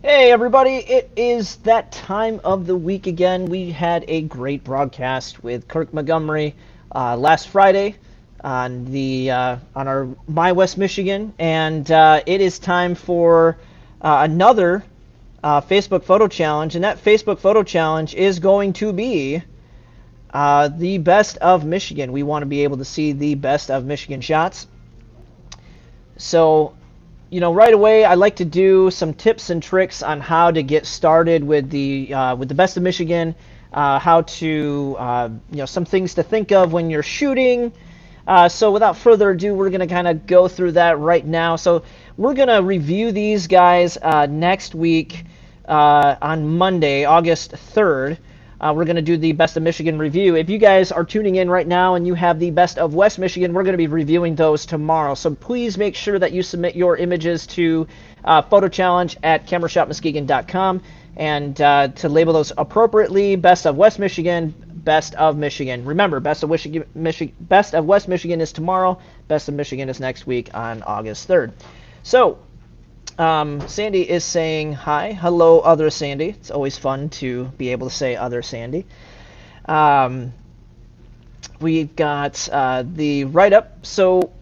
Hey everybody, it is that time of the week again. We had a great broadcast with Kirk Montgomery last Friday on our My West Michigan, and it is time for another Facebook photo challenge, and that Facebook photo challenge is going to be the best of Michigan. We want to be able to see the best of Michigan shots. So right away, I like to do some tips and tricks on how to get started with the best of Michigan, how to some things to think of when you're shooting. So without further ado, we're going to kind of go through that right now. So we're going to review these guys next week on Monday, August 3rd. We're going to do the Best of Michigan review. If you guys are tuning in right now and you have the Best of West Michigan, we're going to be reviewing those tomorrow. So please make sure that you submit your images to photochallenge@camerashopmuskegon.com and to label those appropriately. Best of West Michigan, Best of Michigan. Remember, Best of West Michigan is tomorrow. Best of Michigan is next week on August 3rd. So Sandy is saying hi. Hello, other Sandy. It's always fun to be able to say other Sandy. We've got the write-up. So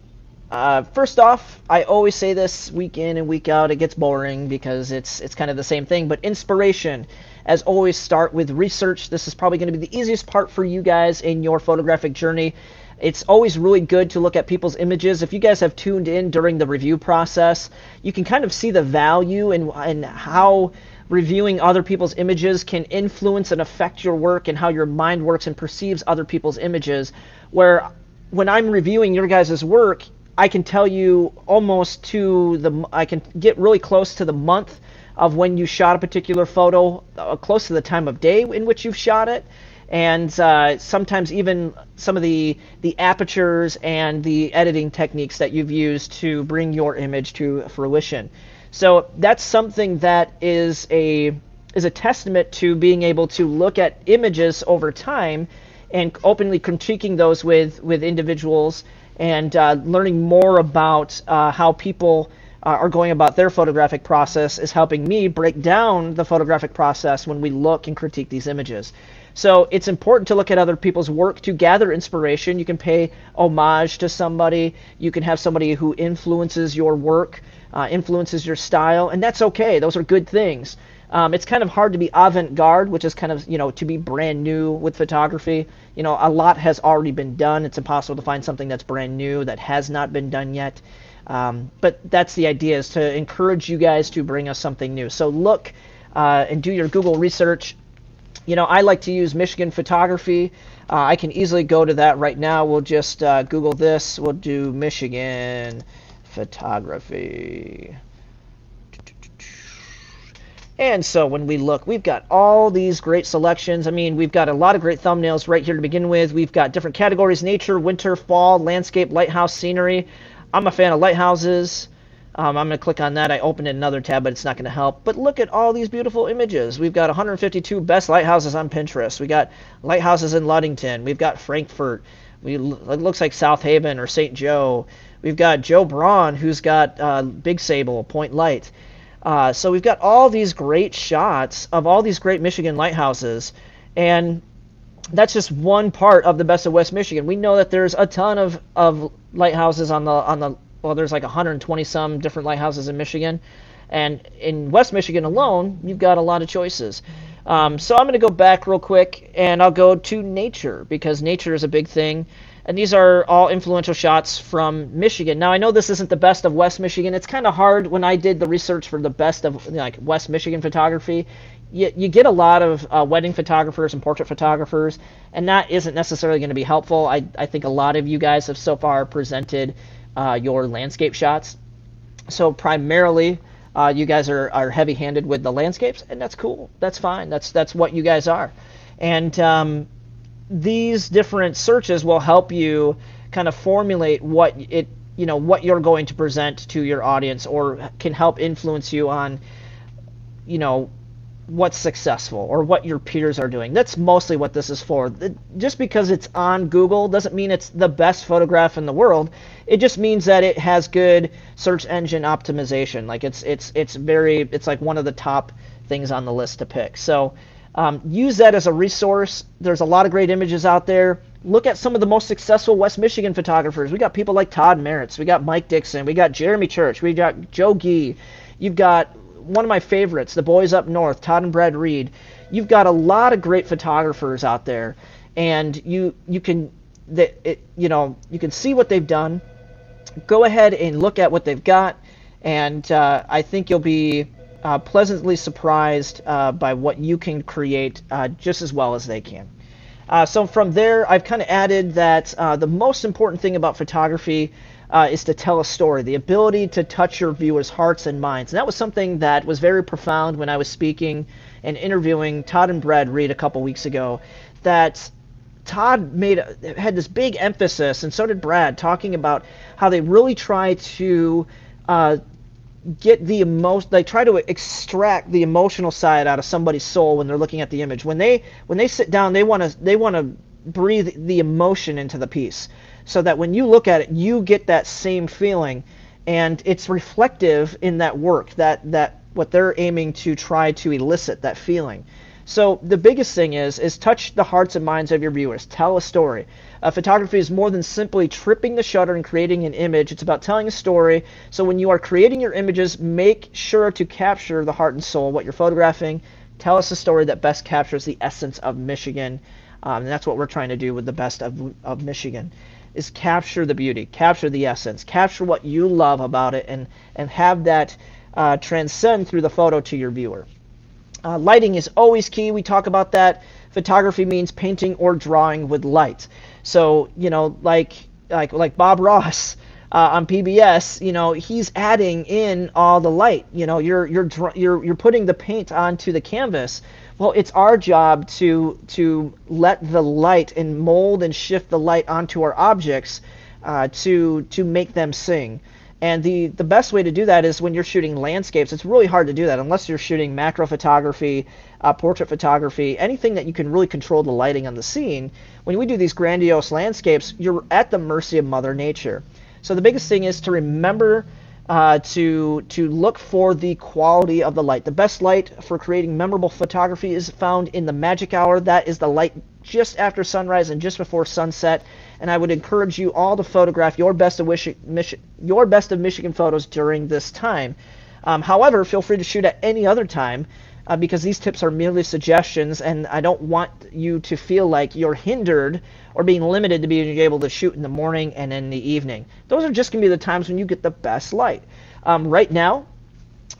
first off, I always say this week in and week out. It gets boring because it's kind of the same thing. But inspiration, as always, start with research. This is probably going to be the easiest part for you guys in your photographic journey. It's always really good to look at people's images. If you guys have tuned in during the review process, you can kind of see the value and how reviewing other people's images can influence and affect your work and how your mind works and perceives other people's images. Where when I'm reviewing your guys' work, I can tell you I can get really close to the month of when you shot a particular photo, close to the time of day in which you've shot it, and sometimes even some of the apertures and the editing techniques that you've used to bring your image to fruition. So that's something that is a testament to being able to look at images over time and openly critiquing those with individuals and learning more about how people are going about their photographic process is helping me break down the photographic process when we look and critique these images. So it's important to look at other people's work to gather inspiration. You can pay homage to somebody. You can have somebody who influences your work, influences your style, and that's okay. Those are good things. It's kind of hard to be avant-garde, which is kind of, to be brand new with photography. A lot has already been done. It's impossible to find something that's brand new that has not been done yet. But that's the idea, is to encourage you guys to bring us something new. So look and do your Google research. I like to use Michigan photography. I can easily go to that right now. We'll just Google this. We'll do Michigan photography. And so when we look, we've got all these great selections. I mean, we've got a lot of great thumbnails right here to begin with. We've got different categories: nature, winter, fall, landscape, lighthouse, scenery. I'm a fan of lighthouses. I'm going to click on that. I opened another tab, but it's not going to help. But look at all these beautiful images. We've got 152 best lighthouses on Pinterest. We got lighthouses in Ludington. We've got Frankfurt. It looks like South Haven or St. Joe. We've got Joe Braun, who's got Big Sable, Point Light. So we've got all these great shots of all these great Michigan lighthouses, and that's just one part of the best of West Michigan. We know that there's a ton of lighthouses on the well, there's like 120 some different lighthouses in Michigan, and in West Michigan alone, you've got a lot of choices. So I'm going to go back real quick, and I'll go to nature, because nature is a big thing. And these are all influential shots from Michigan. Now, I know this isn't the best of West Michigan. It's kind of hard when I did the research for the best of West Michigan photography. You get a lot of wedding photographers and portrait photographers, and that isn't necessarily going to be helpful. I think a lot of you guys have so far presented your landscape shots. So primarily, you guys are heavy-handed with the landscapes, and that's cool. That's fine. That's what you guys are. And these different searches will help you kind of formulate what you're going to present to your audience, or can help influence you on what's successful or what your peers are doing. That's mostly what this is for. Just because it's on Google doesn't mean it's the best photograph in the world. It just means that it has good search engine optimization. Like it's like one of the top things on the list to pick. So use that as a resource. There's a lot of great images out there. Look at some of the most successful West Michigan photographers. We got people like Todd Meritz. We got Mike Dixon. We got Jeremy Church. We got Joe Gee. You've got one of my favorites, the boys up north, Todd and Brad Reed. You've got a lot of great photographers out there, and you can see what they've done. Go ahead and look at what they've got, and I think you'll be pleasantly surprised by what you can create just as well as they can. So from there, I've kind of added that the most important thing about photography is to tell a story, the ability to touch your viewers' hearts and minds. And that was something that was very profound when I was speaking and interviewing Todd and Brad Reed a couple weeks ago, that Todd had this big emphasis, and so did Brad, talking about how they really try to get the emotion. They try to extract the emotional side out of somebody's soul when they're looking at the image. When they sit down, they want to breathe the emotion into the piece, so that when you look at it, you get that same feeling, and it's reflective in that work, that what they're aiming to try to elicit, that feeling. So the biggest thing is touch the hearts and minds of your viewers. Tell a story. Photography is more than simply tripping the shutter and creating an image. It's about telling a story. So when you are creating your images, make sure to capture the heart and soul, what you're photographing. Tell us a story that best captures the essence of Michigan. And that's what we're trying to do with the best of Michigan, is capture the beauty, capture the essence, capture what you love about it, and have that transcend through the photo to your viewer. Lighting is always key. We talk about that. Photography means painting or drawing with light. So, like Bob Ross on PBS, he's adding in all the light. You're putting the paint onto the canvas. Well, it's our job to let the light and mold and shift the light onto our objects to make them sing. And the best way to do that is when you're shooting landscapes. It's really hard to do that unless you're shooting macro photography, portrait photography, anything that you can really control the lighting on the scene. When we do these grandiose landscapes, you're at the mercy of Mother Nature. So the biggest thing is to remember to look for the quality of the light. The best light for creating memorable photography is found in the magic hour. That is the light just after sunrise and just before sunset. And I would encourage you all to photograph your best of Michigan photos during this time. However, feel free to shoot at any other time because these tips are merely suggestions, and I don't want you to feel like you're hindered or being limited to being able to shoot in the morning and in the evening. Those are just going to be the times when you get the best light. Right now,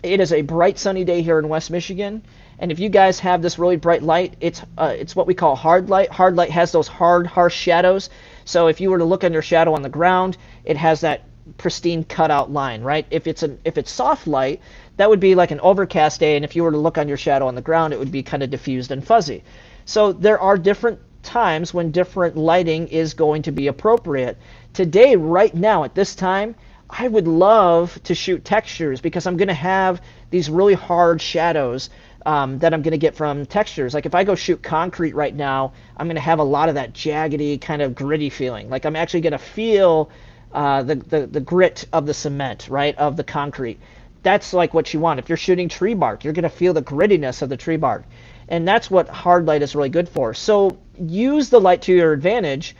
it is a bright sunny day here in West Michigan. And if you guys have this really bright light, it's what we call hard light. Hard light has those hard, harsh shadows. So if you were to look on your shadow on the ground, it has that pristine cutout line, right? If it's soft light, that would be like an overcast day, and if you were to look on your shadow on the ground, it would be kind of diffused and fuzzy. So there are different times when different lighting is going to be appropriate. Today, right now, at this time, I would love to shoot textures because I'm going to have these really hard shadows that I'm going to get from textures. Like if I go shoot concrete right now, I'm going to have a lot of that jaggedy kind of gritty feeling. Like I'm actually going to feel the grit of the cement, right, of the concrete. That's like what you want. If you're shooting tree bark, you're going to feel the grittiness of the tree bark. And that's what hard light is really good for. So use the light to your advantage.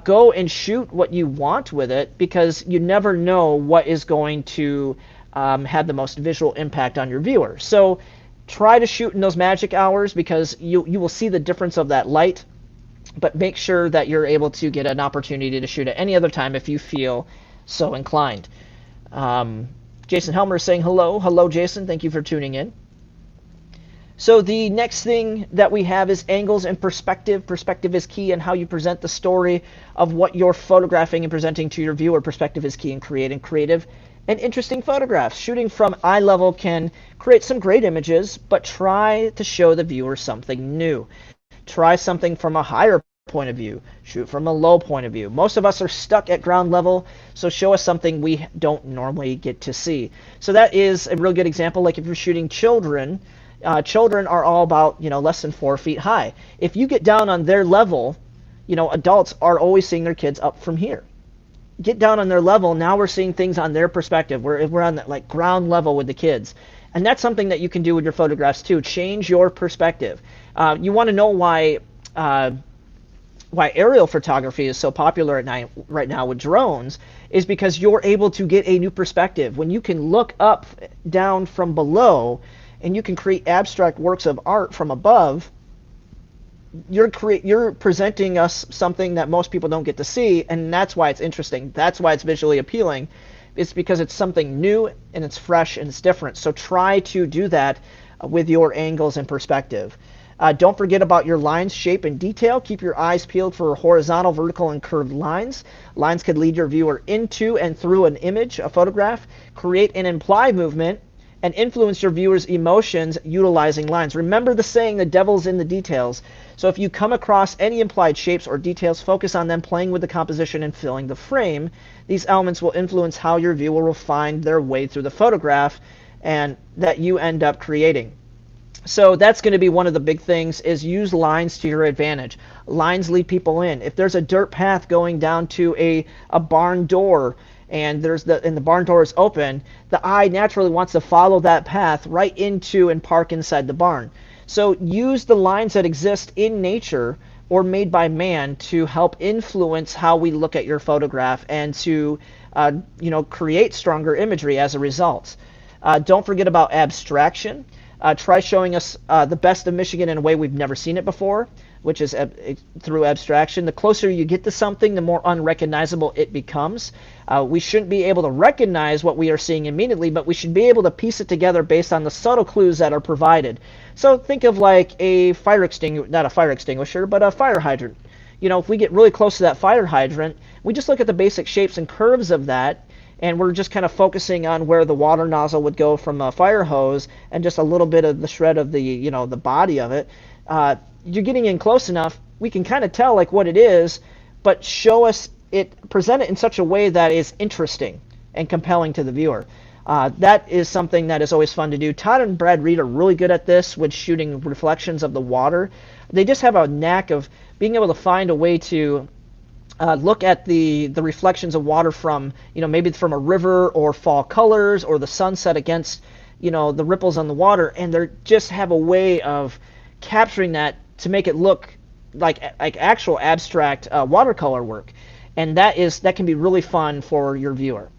Go and shoot what you want with it because you never know what is going to have the most visual impact on your viewer. So try to shoot in those magic hours because you will see the difference of that light, but make sure that you're able to get an opportunity to shoot at any other time if you feel so inclined. Jason Helmer is saying hello. Hello, Jason. Thank you for tuning in. So the next thing that we have is angles and perspective. Perspective is key in how you present the story of what you're photographing and presenting to your viewer. Perspective is key in creating creative and interesting photographs. Shooting from eye level can create some great images, but try to show the viewer something new. Try something from a higher point of view. Shoot from a low point of view. Most of us are stuck at ground level, so show us something we don't normally get to see. So that is a real good example. Like if you're shooting children, Children are all about, less than 4 feet high. If you get down on their level, adults are always seeing their kids up from here. Get down on their level. Now we're seeing things on their perspective. We're on that like ground level with the kids, and that's something that you can do with your photographs too. Change your perspective. You want to know why aerial photography is so popular at night right now with drones is because you're able to get a new perspective. When you can look up, down from below, and you can create abstract works of art from above, you're presenting us something that most people don't get to see, and that's why it's interesting. That's why it's visually appealing. It's because it's something new and it's fresh and it's different. So try to do that with your angles and perspective. Don't forget about your lines, shape, and detail. Keep your eyes peeled for horizontal, vertical, and curved lines. Lines could lead your viewer into and through an image, a photograph, create and imply movement, and influence your viewer's emotions utilizing lines. Remember the saying, the devil's in the details. So if you come across any implied shapes or details, focus on them, playing with the composition and filling the frame. These elements will influence how your viewer will find their way through the photograph and that you end up creating. So that's going to be one of the big things, is use lines to your advantage. Lines lead people in. If there's a dirt path going down to a barn door, and the barn door is open, the eye naturally wants to follow that path right into and park inside the barn. So use the lines that exist in nature or made by man to help influence how we look at your photograph and to create stronger imagery as a result. Don't forget about abstraction. Try showing us the best of Michigan in a way we've never seen it before, which is through abstraction. The closer you get to something, the more unrecognizable it becomes. We shouldn't be able to recognize what we are seeing immediately, but we should be able to piece it together based on the subtle clues that are provided. So think of like a fire extinguisher, not a fire extinguisher, but a fire hydrant. If we get really close to that fire hydrant, we just look at the basic shapes and curves of that, and we're just kind of focusing on where the water nozzle would go from a fire hose and just a little bit of the shred of the the body of it. You're getting in close enough, we can kind of tell like what it is, but present it in such a way that is interesting and compelling to the viewer. That is something that is always fun to do. Todd and Brad Reed are really good at this with shooting reflections of the water. They just have a knack of being able to find a way to look at the reflections of water from, maybe from a river or fall colors or the sunset against, the ripples on the water, and they just have a way of capturing that to make it look like actual abstract watercolor work, and that can be really fun for your viewer.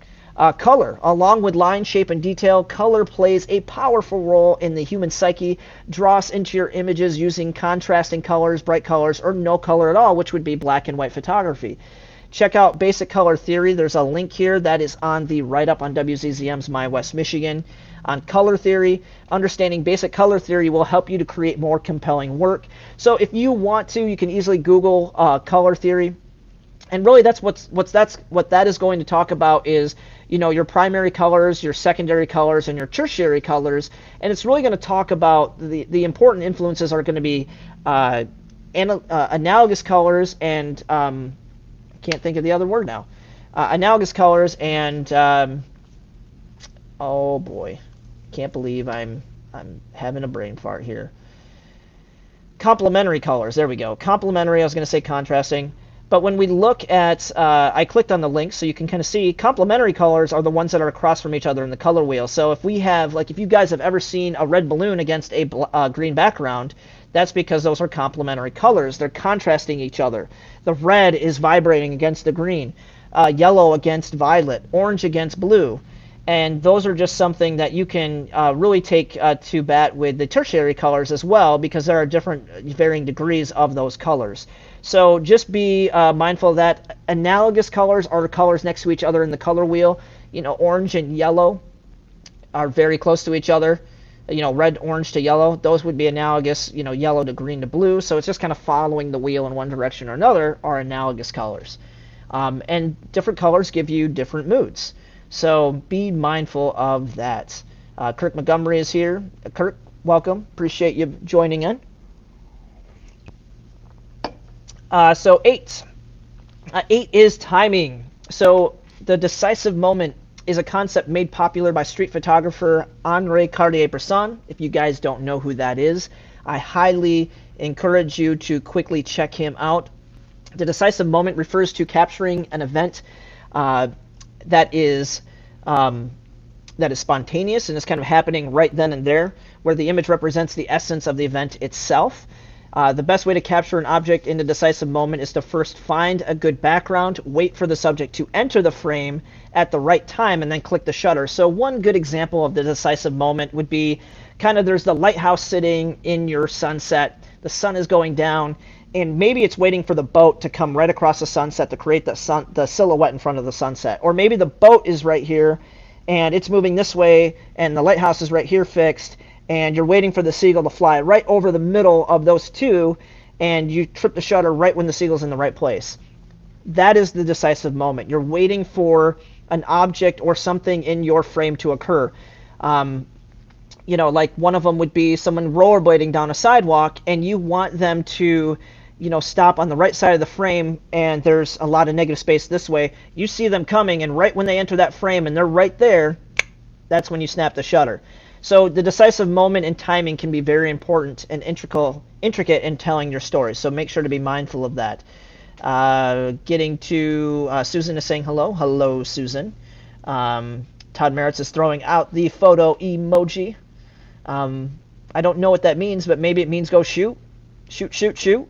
Color, along with line, shape, and detail, color plays a powerful role in the human psyche. Draw us into your images using contrasting colors, bright colors, or no color at all, which would be black and white photography. Check out Basic Color Theory. There's a link here that is on the write-up on WZZM's My West Michigan on color theory. Understanding basic color theory will help you to create more compelling work. So if you want to, you can easily Google color theory. And really that's what that is going to talk about is, your primary colors, your secondary colors, and your tertiary colors. And it's really going to talk about the important influences are going to be analogous colors and I can't think of the other word now. Analogous colors and oh boy, can't believe I'm having a brain fart here. Complementary colors. There we go. Complementary. I was going to say contrasting. But when we look at, I clicked on the link so you can kind of see complementary colors are the ones that are across from each other in the color wheel. So if we have, like if you guys have ever seen a red balloon against a green background, that's because those are complementary colors. They're contrasting each other. The red is vibrating against the green, yellow against violet, orange against blue. And those are just something that you can really take to bat with the tertiary colors as well, because there are different varying degrees of those colors. So just be mindful of that. Analogous colors are the colors next to each other in the color wheel. Orange and yellow are very close to each other. Red, orange to yellow, those would be analogous. Yellow to green to blue. So it's just kind of following the wheel in one direction or another are analogous colors. And different colors give you different moods. So be mindful of that. Kirk Montgomery is here. Kirk, welcome. Appreciate you joining in. So 8. 8 is timing. So the decisive moment is a concept made popular by street photographer Henri Cartier-Bresson. If you guys don't know who that is, I highly encourage you to quickly check him out. The decisive moment refers to capturing an event that is spontaneous and is kind of happening right then and there, where the image represents the essence of the event itself. The best way to capture an object in the decisive moment is to first find a good background, wait for the subject to enter the frame at the right time, and then click the shutter. So one good example of the decisive moment would be kind of there's the lighthouse sitting in your sunset, the sun is going down, and maybe it's waiting for the boat to come right across the sunset to create the silhouette in front of the sunset. Or maybe the boat is right here and it's moving this way and the lighthouse is right here fixed, and you're waiting for the seagull to fly right over the middle of those two, and you trip the shutter right when the seagull's in the right place. That is the decisive moment. You're waiting for an object or something in your frame to occur. Like one of them would be someone rollerblading down a sidewalk, and you want them to, stop on the right side of the frame, and there's a lot of negative space this way. You see them coming, and right when they enter that frame and they're right there, that's when you snap the shutter. So the decisive moment and timing can be very important and intricate in telling your story. So make sure to be mindful of that. Getting to Susan is saying hello. Hello, Susan. Todd Merritz is throwing out the photo emoji. I don't know what that means, but maybe it means go shoot. Shoot, shoot, shoot.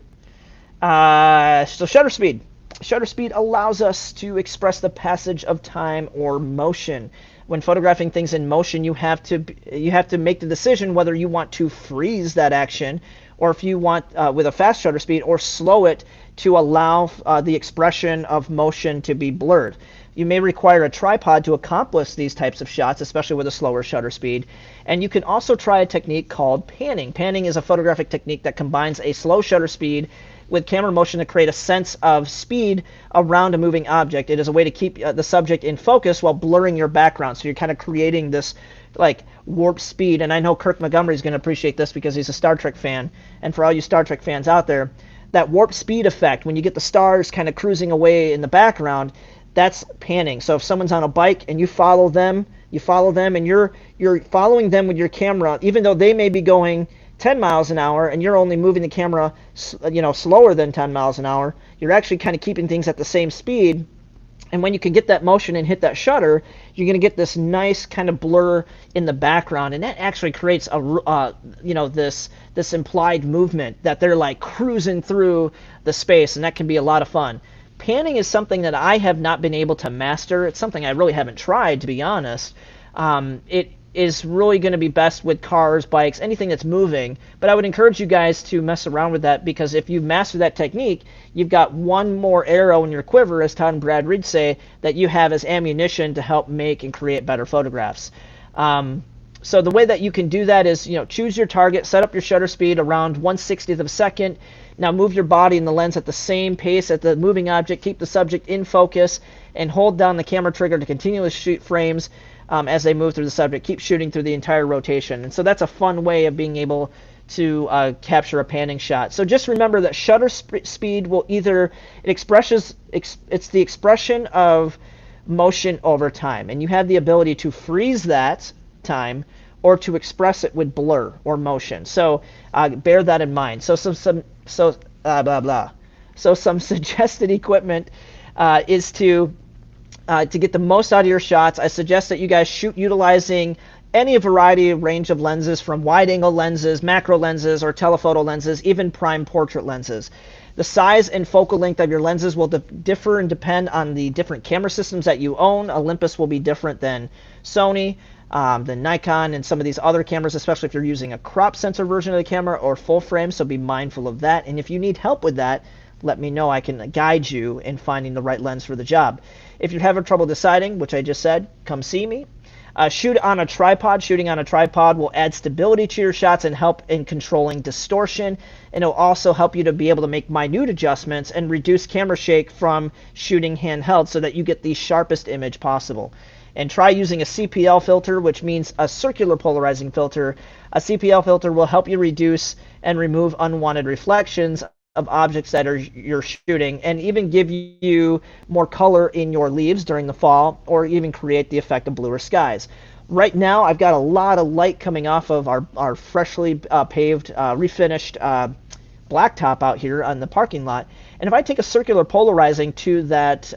So shutter speed. Shutter speed allows us to express the passage of time or motion. When photographing things in motion, you have to make the decision whether you want to freeze that action, or if you want with a fast shutter speed, or slow it to allow the expression of motion to be blurred. You may require a tripod to accomplish these types of shots, especially with a slower shutter speed. And you can also try a technique called panning. Panning is a photographic technique that combines a slow shutter speed with camera motion to create a sense of speed around a moving object. It is a way to keep the subject in focus while blurring your background. So you're kind of creating this like warp speed. And I know Kirk Montgomery is going to appreciate this because he's a Star Trek fan. And for all you Star Trek fans out there, that warp speed effect, when you get the stars kind of cruising away in the background, that's panning. So if someone's on a bike and you follow them and you're following them with your camera, even though they may be going 10 miles an hour and you're only moving the camera slower than 10 miles an hour, you're actually kind of keeping things at the same speed. And when you can get that motion and hit that shutter, you're going to get this nice kind of blur in the background, and that actually creates a this implied movement that they're like cruising through the space, and that can be a lot of fun. Panning is something that I have not been able to master. It's something I really haven't tried, to be honest. It is really going to be best with cars, bikes, anything that's moving. But I would encourage you guys to mess around with that, because if you master that technique, you've got one more arrow in your quiver, as Todd and Brad Reed say, that you have as ammunition to help make and create better photographs. So the way that you can do that is, choose your target, set up your shutter speed around 1/60th of a second. Now move your body and the lens at the same pace at the moving object, keep the subject in focus, and hold down the camera trigger to continuously shoot frames as they move through the subject. Keep shooting through the entire rotation. And so that's a fun way of being able to capture a panning shot. So just remember that shutter speed will it's the expression of motion over time. And you have the ability to freeze that time or to express it with blur or motion. So bear that in mind. So some suggested equipment is to get the most out of your shots. I suggest that you guys shoot utilizing any variety of range of lenses, from wide-angle lenses, macro lenses, or telephoto lenses, even prime portrait lenses. The size and focal length of your lenses will differ and depend on the different camera systems that you own. Olympus will be different than Sony, than Nikon, and some of these other cameras, especially if you're using a crop sensor version of the camera or full frame, so be mindful of that. And if you need help with that, let me know. I can guide you in finding the right lens for the job. If you're having trouble deciding, which I just said, come see me. Shoot on a tripod. Shooting on a tripod will add stability to your shots and help in controlling distortion. And it'll also help you to be able to make minute adjustments and reduce camera shake from shooting handheld, so that you get the sharpest image possible. And try using a CPL filter, which means a circular polarizing filter. A CPL filter will help you reduce and remove unwanted reflections of objects that you're shooting, and even give you more color in your leaves during the fall, or even create the effect of bluer skies. Right now, I've got a lot of light coming off of our freshly paved, refinished blacktop out here on the parking lot. And if I take a circular polarizing to that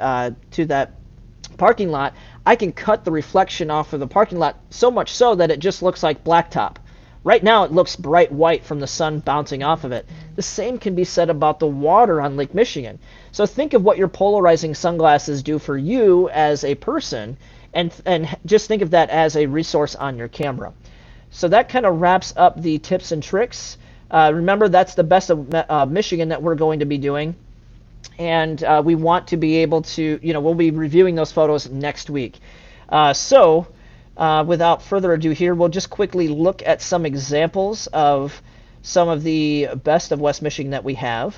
parking lot, I can cut the reflection off of the parking lot so much so that it just looks like blacktop. Right now it looks bright white from the sun bouncing off of it. The same can be said about the water on Lake Michigan. So think of what your polarizing sunglasses do for you as a person, and just think of that as a resource on your camera. So that kind of wraps up the tips and tricks. Remember, that's the best of Michigan that we're going to be doing. And we want to be able to, we'll be reviewing those photos next week. Without further ado here, we'll just quickly look at some examples of some of the best of West Michigan that we have.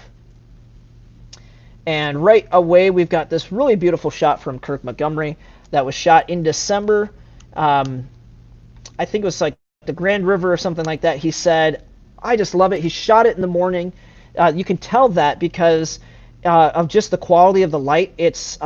And right away, we've got this really beautiful shot from Kirk Montgomery that was shot in December. I think it was like the Grand River or something like that. He said, I just love it. He shot it in the morning. You can tell that because of just the quality of the light. It's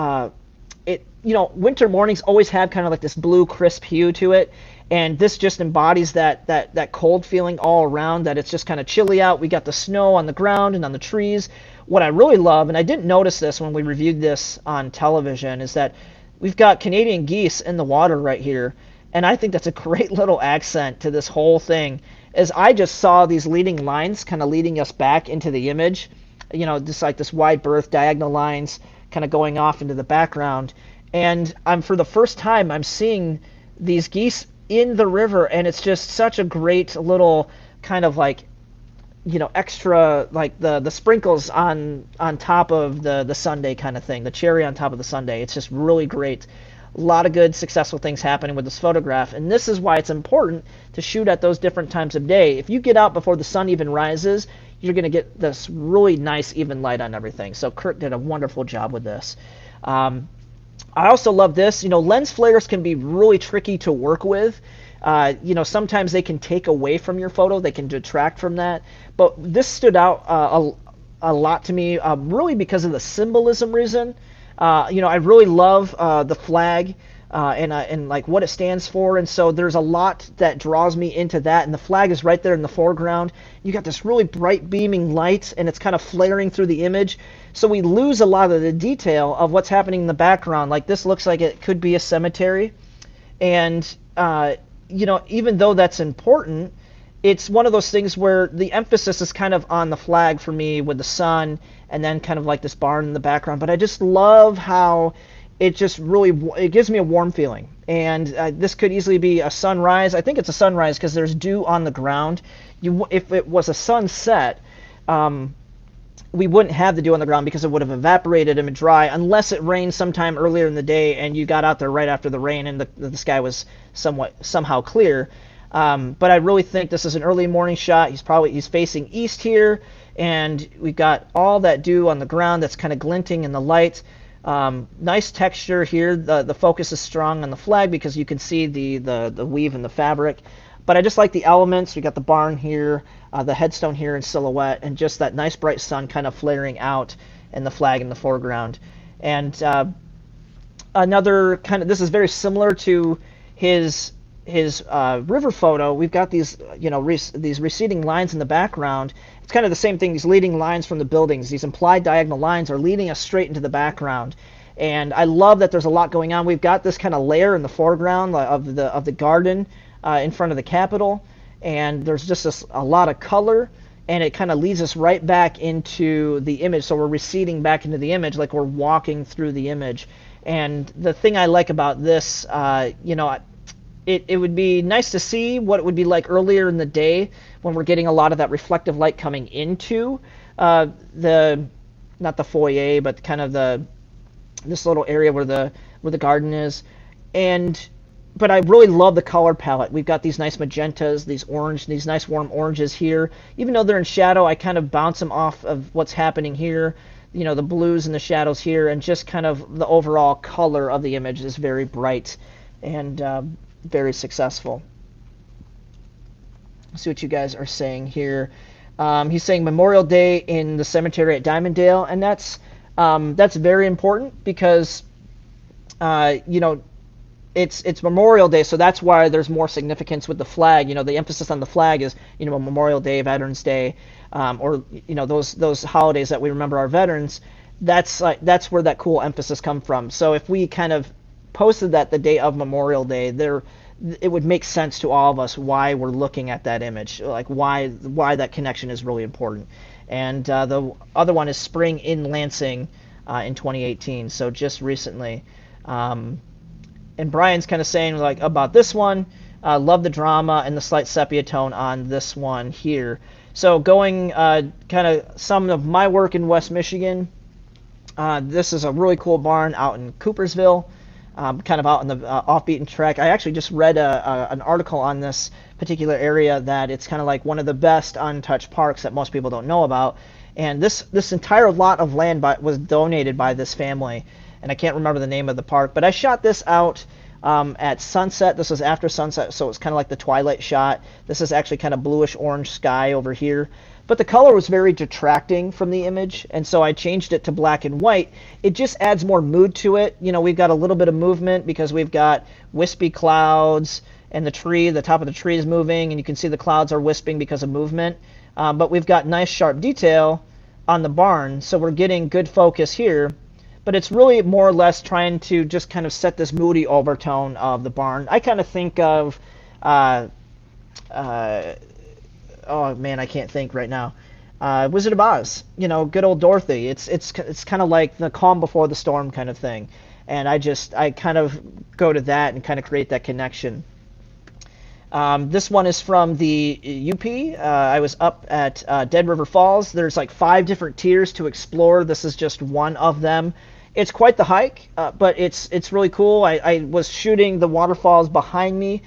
winter mornings always have kind of like this blue crisp hue to it, and this just embodies that cold feeling all around, that it's just kind of chilly out. We got the snow on the ground and on the trees. What I really love, and I didn't notice this when we reviewed this on television, is that we've got Canadian geese in the water right here, and I think that's a great little accent to this whole thing, as I just saw these leading lines kind of leading us back into the image, just like this wide berth, diagonal lines kind of going off into the background. And for the first time, I'm seeing these geese in the river, and it's just such a great little kind of like, extra, like the sprinkles on top of the sundae kind of thing, the cherry on top of the sundae. It's just really great. A lot of good, successful things happening with this photograph, and this is why it's important to shoot at those different times of day. If you get out before the sun even rises, you're going to get this really nice, even light on everything. So Kirk did a wonderful job with this. I also love this. Lens flares can be really tricky to work with. Sometimes they can take away from your photo. They can detract from that. But this stood out a lot to me, really because of the symbolism reason. I really love the flag and like what it stands for, and so there's a lot that draws me into that. And the flag is right there in the foreground. You got this really bright beaming light, and it's kind of flaring through the image. So we lose a lot of the detail of what's happening in the background. Like this looks like it could be a cemetery, and even though that's important, it's one of those things where the emphasis is kind of on the flag for me, with the sun and then kind of like this barn in the background. But I just love how it just really, it gives me a warm feeling. And this could easily be a sunrise. I think it's a sunrise because there's dew on the ground. If it was a sunset, we wouldn't have the dew on the ground because it would have evaporated and been dry, unless it rained sometime earlier in the day and you got out there right after the rain and the sky was somehow clear. But I really think this is an early morning shot. He's facing east here, and we've got all that dew on the ground that's kind of glinting in the light. Nice texture here. The focus is strong on the flag because you can see the weave in the fabric. But I just like the elements. We got the barn here, the headstone here in silhouette, and just that nice bright sun kind of flaring out, and the flag in the foreground. And another kind of, this is very similar to his river photo. We've got these these receding lines in the background. It's kind of the same thing. These leading lines from the buildings, these implied diagonal lines, are leading us straight into the background. And I love that there's a lot going on. We've got this kind of layer in the foreground of the garden in front of the Capitol, and there's just a lot of color, and it kind of leads us right back into the image. So we're receding back into the image like we're walking through the image. And the thing I like about this, it would be nice to see what it would be like earlier in the day when we're getting a lot of that reflective light coming into not the foyer, but kind of this little area where the garden is. But I really love the color palette. We've got these nice magentas, these nice warm oranges here. Even though they're in shadow, I kind of bounce them off of what's happening here. The blues and the shadows here, and just kind of the overall color of the image is very bright and very successful. Let's see what you guys are saying here. He's saying Memorial Day in the cemetery at Dimondale, and that's very important because you know, it's Memorial Day, so that's why there's more significance with the flag. You know, the emphasis on the flag is, you know, Memorial Day, Veterans Day, or you know, those holidays that we remember our veterans. That's where that cool emphasis come from. So if we kind of posted that the day of Memorial Day, it would make sense to all of us why we're looking at that image, like why that connection is really important. And the other one is Spring in Lansing in 2018, so just recently. And Brian's kind of saying like about this one, love the drama and the slight sepia tone on this one here. So going kind of some of my work in West Michigan, this is a really cool barn out in Coopersville, kind of out in the off-beaten track. I actually just read an article on this particular area that it's kind of like one of the best untouched parks that most people don't know about. And this entire lot of land was donated by this family. And I can't remember the name of the park, but I shot this out at sunset. This was after sunset, so it's kind of like the twilight shot. This is actually kind of bluish orange sky over here. But the color was very detracting from the image, and so I changed it to black and white. It just adds more mood to it. You know, we've got a little bit of movement because we've got wispy clouds, and the top of the tree is moving, and you can see the clouds are wisping because of movement. But we've got nice sharp detail on the barn, so we're getting good focus here. But it's really more or less trying to just kind of set this moody overtone of the barn. I kind of think of, oh man, I can't think right now. Wizard of Oz, you know, good old Dorothy. It's kind of like the calm before the storm kind of thing. And I kind of go to that and kind of create that connection. This one is from the UP. I was up at Dead River Falls. There's like 5 different tiers to explore. This is just one of them. It's quite the hike, but it's really cool. I was shooting the waterfalls behind me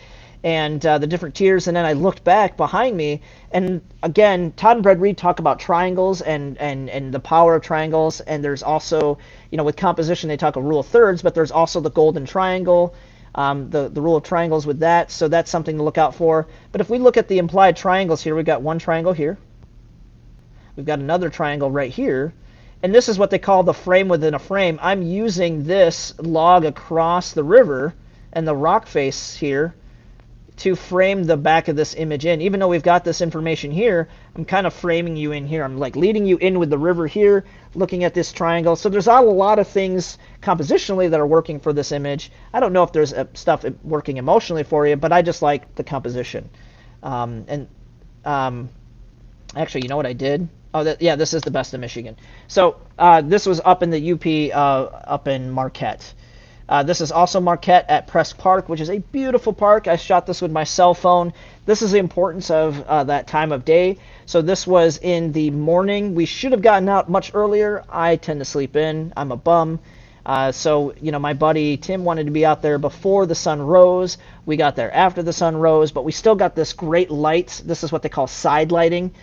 and the different tiers, and then I looked back behind me, and again, Todd and Brad Reed talk about triangles and the power of triangles, and there's also, you know, with composition they talk a rule of thirds, but there's also the golden triangle, the rule of triangles with that, so that's something to look out for. But if we look at the implied triangles here, we've got one triangle here, we've got another triangle right here, and this is what they call the frame within a frame. I'm using this log across the river and the rock face here to frame the back of this image in. Even though we've got this information here, I'm kind of framing you in here. I'm like leading you in with the river here, looking at this triangle. So there's a lot of things compositionally that are working for this image. I don't know if there's stuff working emotionally for you, but I just like the composition. Actually, you know what I did? Oh, yeah, this is the best of Michigan. So this was up in the UP, up in Marquette. This is also Marquette at Press Park, which is a beautiful park. I shot this with my cell phone. This is the importance of that time of day. So this was in the morning. We should have gotten out much earlier. I tend to sleep in. I'm a bum. So, you know, my buddy Tim wanted to be out there before the sun rose. We got there after the sun rose, but we still got this great light. This is what they call side lighting,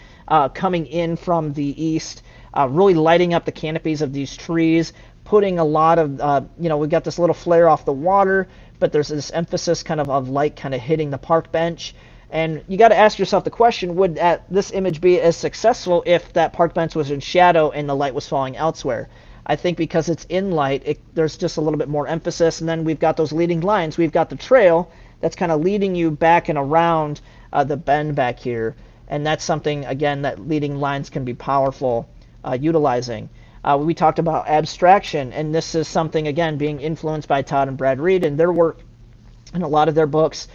coming in from the east, really lighting up the canopies of these trees, putting a lot of, you know, we got this little flare off the water, but there's this emphasis kind of light kind of hitting the park bench. And you got to ask yourself the question, would this image be as successful if that park bench was in shadow and the light was falling elsewhere? I think because it's in light, there's just a little bit more emphasis. And then we've got those leading lines. We've got the trail that's kind of leading you back and around the bend back here. And that's something, again, that leading lines can be powerful utilizing. We talked about abstraction, and this is something, again, being influenced by Todd and Brad Reed and their work in a lot of their books.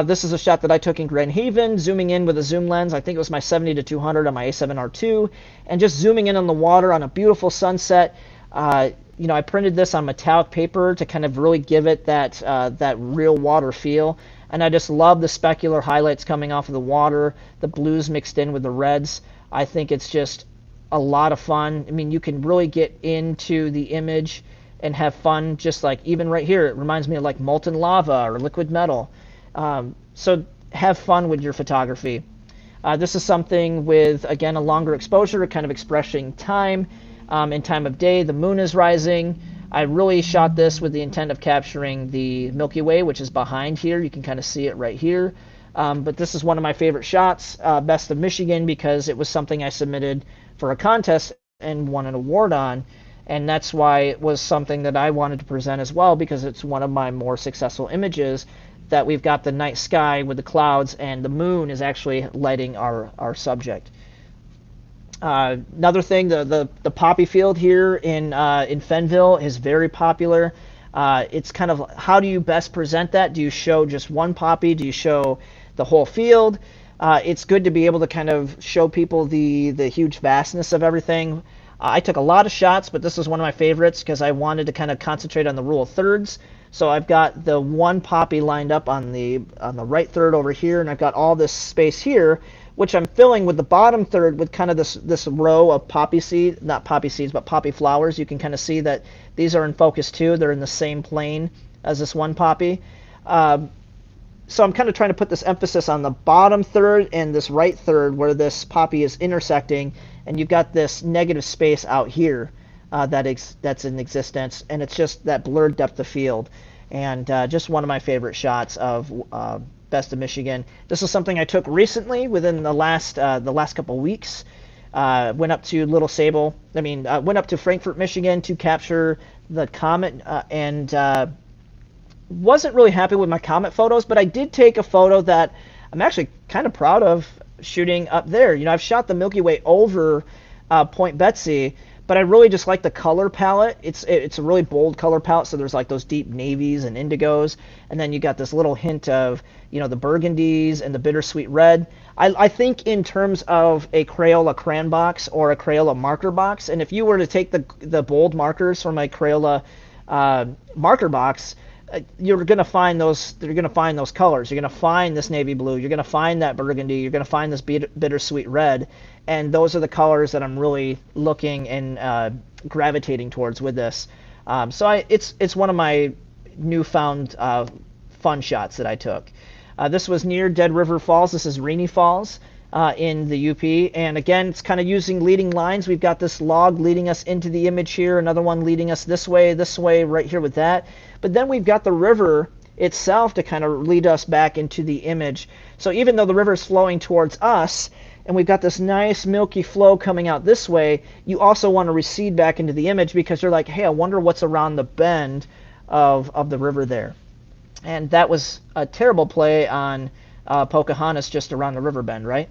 This is a shot that I took in Grand Haven, zooming in with a zoom lens. I think it was my 70-200 on my A7R2, and just zooming in on the water on a beautiful sunset. You know, I printed this on metallic paper to kind of really give it that real water feel. And I just love the specular highlights coming off of the water, the blues mixed in with the reds. I think it's just a lot of fun. I mean, you can really get into the image and have fun, just like even right here, it reminds me of like molten lava or liquid metal. So have fun with your photography. This is something with, again, a longer exposure, kind of expressing time and time of day. The moon is rising. I really shot this with the intent of capturing the Milky Way, which is behind here. You can kind of see it right here. But this is one of my favorite shots, Best of Michigan, because it was something I submitted for a contest and won an award on. And that's why it was something that I wanted to present as well, because it's one of my more successful images, that we've got the night sky with the clouds and the moon is actually lighting our subject. Another thing, the poppy field here in Fenville is very popular. It's kind of, how do you best present that? Do you show just one poppy? Do you show the whole field? It's good to be able to kind of show people the huge vastness of everything. I took a lot of shots, but this was one of my favorites because I wanted to kind of concentrate on the rule of thirds. So I've got the one poppy lined up on the right third over here, and I've got all this space here, which I'm filling with the bottom third with kind of this row of poppy seed, not poppy seeds, but poppy flowers. You can kind of see that these are in focus too. They're in the same plane as this one poppy. So I'm kind of trying to put this emphasis on the bottom third and this right third where this poppy is intersecting, and you've got this negative space out here that's in existence, and it's just that blurred depth of field. And just one of my favorite shots of Best of Michigan. This is something I took recently within the last couple weeks. Went up to Little Sable. Went up to Frankfort, Michigan to capture the comet, and wasn't really happy with my comet photos, but I did take a photo that I'm actually kind of proud of shooting up there. I've shot the Milky Way over Point Betsy, but I really just like the color palette. It's a really bold color palette, so there's like those deep navies and indigos, and then you got this little hint of the burgundies and the bittersweet red. I think in terms of a Crayola crayon box or a Crayola marker box, and if you were to take the bold markers from my Crayola marker box, you're going to find those colors. You're going to find this navy blue. You're going to find that burgundy. You're going to find this bittersweet red. And those are the colors that I'm really looking and gravitating towards with this. So it's one of my newfound fun shots that I took. This was near Dead River Falls. This is Rainy Falls in the UP. And again, it's kind of using leading lines. We've got this log leading us into the image here, another one leading us this way, right here with that. But then we've got the river itself to kind of lead us back into the image. So even though the river is flowing towards us, and we've got this nice milky flow coming out this way, you also want to recede back into the image because you're like, hey, I wonder what's around the bend of the river there. And that was a terrible play on Pocahontas just around the river bend, right?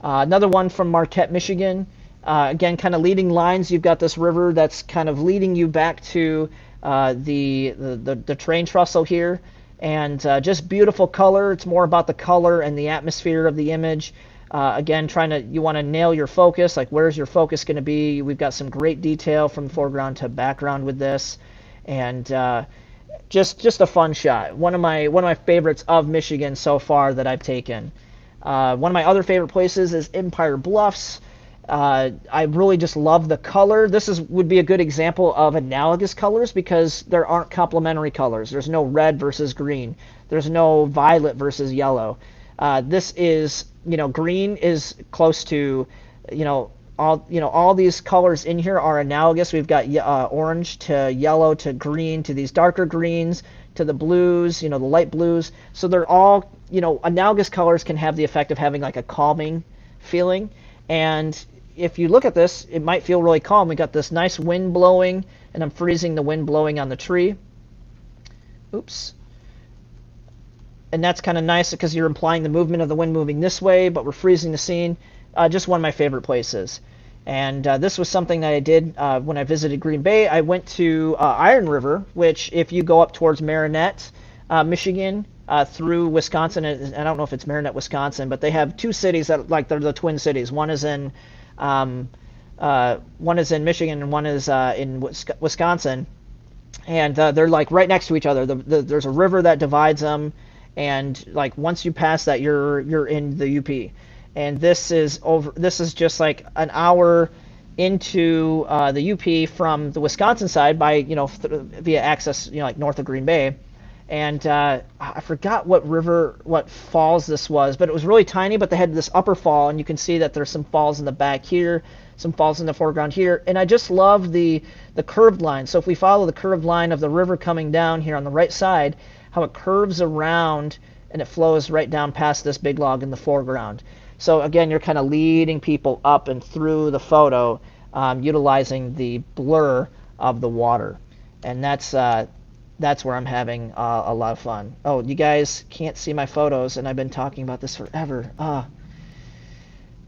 Another one from Marquette, Michigan. Again, kind of leading lines. You've got this river that's kind of leading you back to the train trestle here, and just beautiful color. It's more about the color and the atmosphere of the image. Again, you want to nail your focus, like where's your focus going to be. We've got some great detail from foreground to background with this, and just a fun shot. One of my favorites of Michigan so far that I've taken. One of my other favorite places is Empire Bluffs. I really just love the color. This would be a good example of analogous colors because there aren't complementary colors. There's no red versus green. There's no violet versus yellow. This is, green is close to, all these colors in here are analogous. We've got orange to yellow to green to these darker greens to the blues, the light blues. So they're all, analogous colors can have the effect of having like a calming feeling. And if you look at this, it might feel really calm. We got this nice wind blowing, and I'm freezing the wind blowing on the tree. Oops. And that's kind of nice because you're implying the movement of the wind moving this way, but we're freezing the scene. Just one of my favorite places. And this was something that I did when I visited Green Bay. I went to Iron River, which if you go up towards Marinette, Michigan, through Wisconsin, and I don't know if it's Marinette, Wisconsin, but they have two cities that they're the twin cities. One is in Michigan and one is in Wisconsin, and they're like right next to each other. There's a river that divides them, and like once you pass that, you're in the UP. And this is just like an hour into the UP from the Wisconsin side by via access like north of Green Bay. And I forgot what falls this was, but it was really tiny, but they had this upper fall, and you can see that there's some falls in the back here, some falls in the foreground here, and I just love the curved line. So if we follow the curved line of the river coming down here on the right side, how it curves around and it flows right down past this big log in the foreground. So again, you're kind of leading people up and through the photo, utilizing the blur of the water, and that's where I'm having a lot of fun. Oh, you guys can't see my photos, and I've been talking about this forever.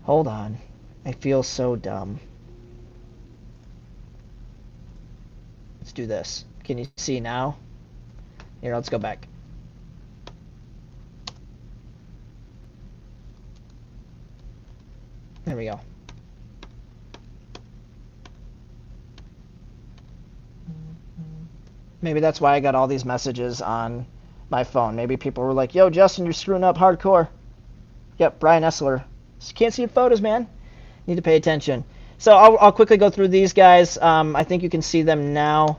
Hold on. I feel so dumb. Let's do this. Can you see now? Here, let's go back. There we go. Maybe that's why I got all these messages on my phone. Maybe people were like, yo, Justin, you're screwing up hardcore. Yep, Brian Essler. Can't see your photos, man. Need to pay attention. So I'll quickly go through these guys. I think you can see them now.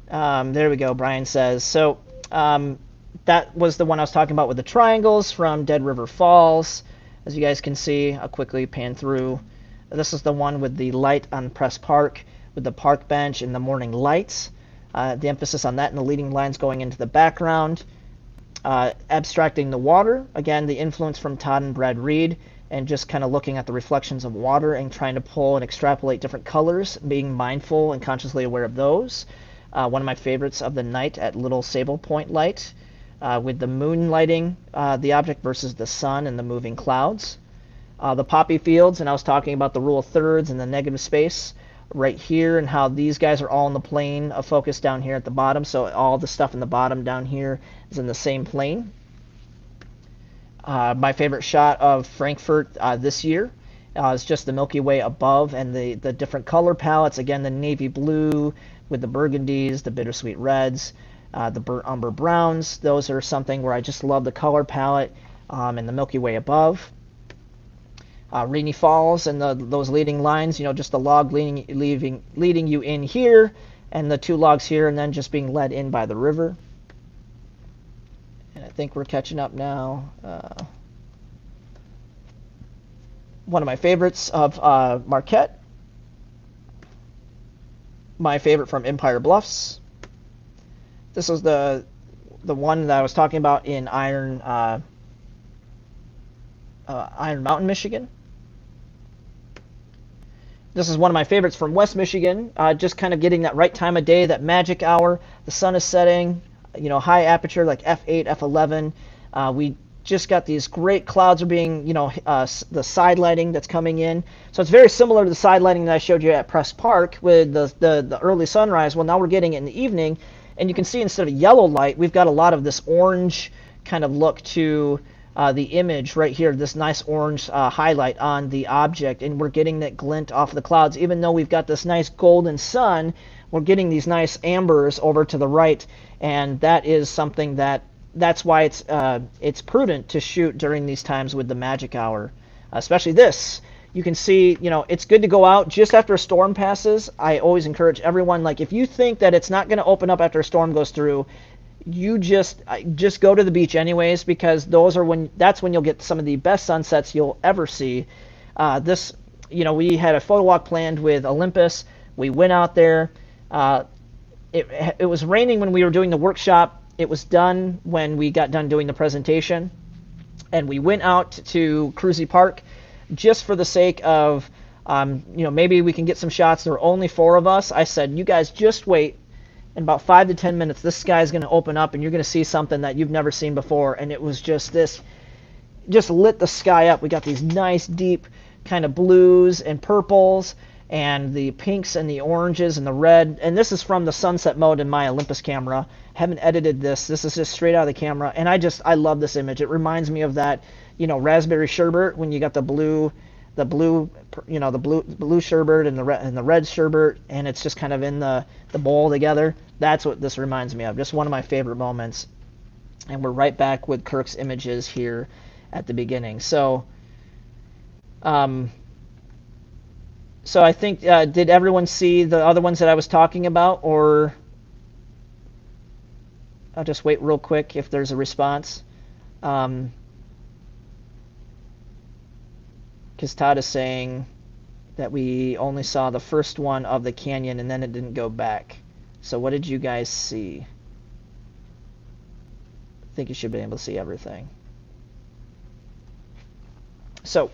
There we go, Brian says. So that was the one I was talking about with the triangles from Dead River Falls. As you guys can see, I'll quickly pan through. This is the one with the light on Press Park, with the park bench and the morning lights. The emphasis on that and the leading lines going into the background. Abstracting the water. Again, the influence from Todd and Brad Reed, and just kind of looking at the reflections of water and trying to pull and extrapolate different colors, being mindful and consciously aware of those. One of my favorites of the night at Little Sable Point Light, with the moon lighting the object versus the sun and the moving clouds. The poppy fields, and I was talking about the rule of thirds and the negative space right here, and how these guys are all in the plane of focus down here at the bottom, so all the stuff in the bottom down here is in the same plane. My favorite shot of Frankfurt this year is just the Milky Way above and the different color palettes. Again, the navy blue with the burgundies, the bittersweet reds, the burnt umber browns. Those are something where I just love the color palette, and the Milky Way above. Rainy Falls and those leading lines, just the log leading you in here, and the two logs here, and then just being led in by the river. And I think we're catching up now. One of my favorites of Marquette. My favorite from Empire Bluffs. This was the one that I was talking about in Iron Mountain, Michigan. This is one of my favorites from West Michigan. Just kind of getting that right time of day, that magic hour. The sun is setting, high aperture like f8, f11. We just got these great clouds are being, the side lighting that's coming in. So it's very similar to the side lighting that I showed you at Press Park with the early sunrise. Well, now we're getting it in the evening, and you can see instead of yellow light, we've got a lot of this orange kind of look to the image right here, this nice orange highlight on the object, and we're getting that glint off the clouds. Even though we've got this nice golden sun, we're getting these nice ambers over to the right, and that is something that's why it's prudent to shoot during these times with the magic hour, especially this. You can see, it's good to go out just after a storm passes. I always encourage everyone, like, if you think that it's not going to open up after a storm goes through, you just go to the beach anyways, because that's when you'll get some of the best sunsets you'll ever see. We had a photo walk planned with Olympus. We went out there. It was raining when we were doing the workshop. It was done when we got done doing the presentation, and we went out to Cruzy Park just for the sake of maybe we can get some shots. There were only 4 of us. I said, you guys just wait. In about 5 to 10 minutes, this sky's going to open up, and you're going to see something that you've never seen before. And it was just lit the sky up. We got these nice, deep kind of blues and purples, and the pinks and the oranges and the red. And this is from the sunset mode in my Olympus camera. Haven't edited this. This is just straight out of the camera. And I love this image. It reminds me of that, raspberry sherbet when you got the blue sherbet and the red sherbet, and it's just kind of in the bowl together. That's what this reminds me of. Just one of my favorite moments. And we're right back with Kirk's images here at the beginning. So I think, did everyone see the other ones that I was talking about, or I'll just wait real quick if there's a response. Because Todd is saying that we only saw the first one of the canyon and then it didn't go back. So what did you guys see? I think you should be able to see everything. So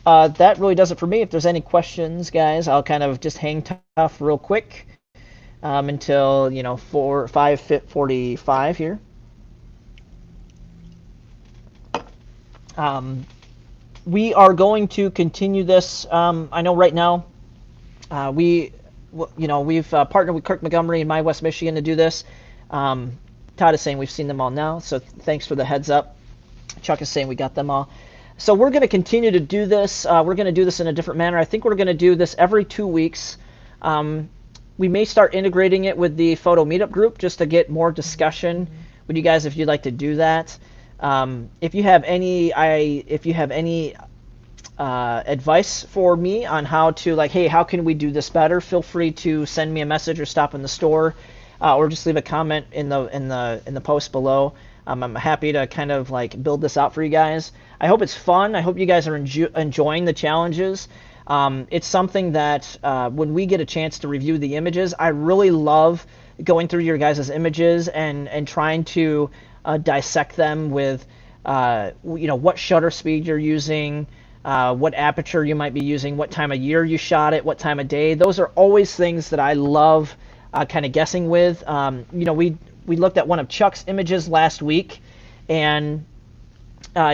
that really does it for me. If there's any questions, guys, I'll kind of just hang tough real quick until 5:45 here. We are going to continue this. I know right now we've partnered with Kirk Montgomery in My West Michigan to do this. Todd is saying we've seen them all now, so thanks for the heads up. Chuck is saying we got them all. So we're going to continue to do this. We're going to do this in a different manner. I think we're going to do this every 2 weeks. We may start integrating it with the photo meetup group just to get more discussion with you guys if you'd like to do that. If you have any advice for me on how to, like, hey, how can we do this better? Feel free to send me a message or stop in the store, or just leave a comment in the post below. I'm happy to kind of like build this out for you guys. I hope it's fun. I hope you guys are enjoying the challenges. It's something that when we get a chance to review the images, I really love going through your guys' images and trying to dissect them with what shutter speed you're using, what aperture you might be using, what time of year you shot it, what time of day. Those are always things that I love kind of guessing with. We looked at one of Chuck's images last week, and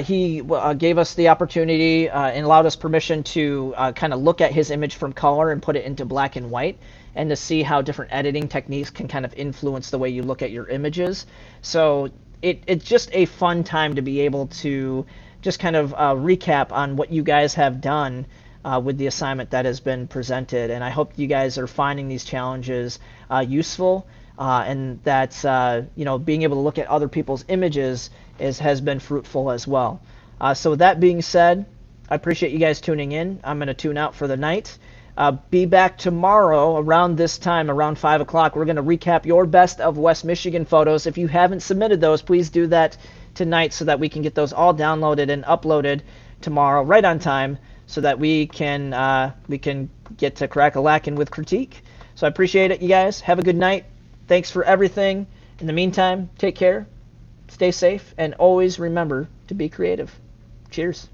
he gave us the opportunity and allowed us permission to kind of look at his image from color and put it into black and white, and to see how different editing techniques can kind of influence the way you look at your images. So it's just a fun time to be able to just kind of recap on what you guys have done with the assignment that has been presented. And I hope you guys are finding these challenges useful, and that being able to look at other people's images has been fruitful as well. So with that being said, I appreciate you guys tuning in. I'm going to tune out for the night. Be back tomorrow around this time, around 5 o'clock. We're going to recap your best of West Michigan photos. If you haven't submitted those, please do that tonight so that we can get those all downloaded and uploaded tomorrow right on time, so that we can get to crack-a-lackin' with critique. So I appreciate it, you guys. Have a good night. Thanks for everything. In the meantime, take care, stay safe, and always remember to be creative. Cheers.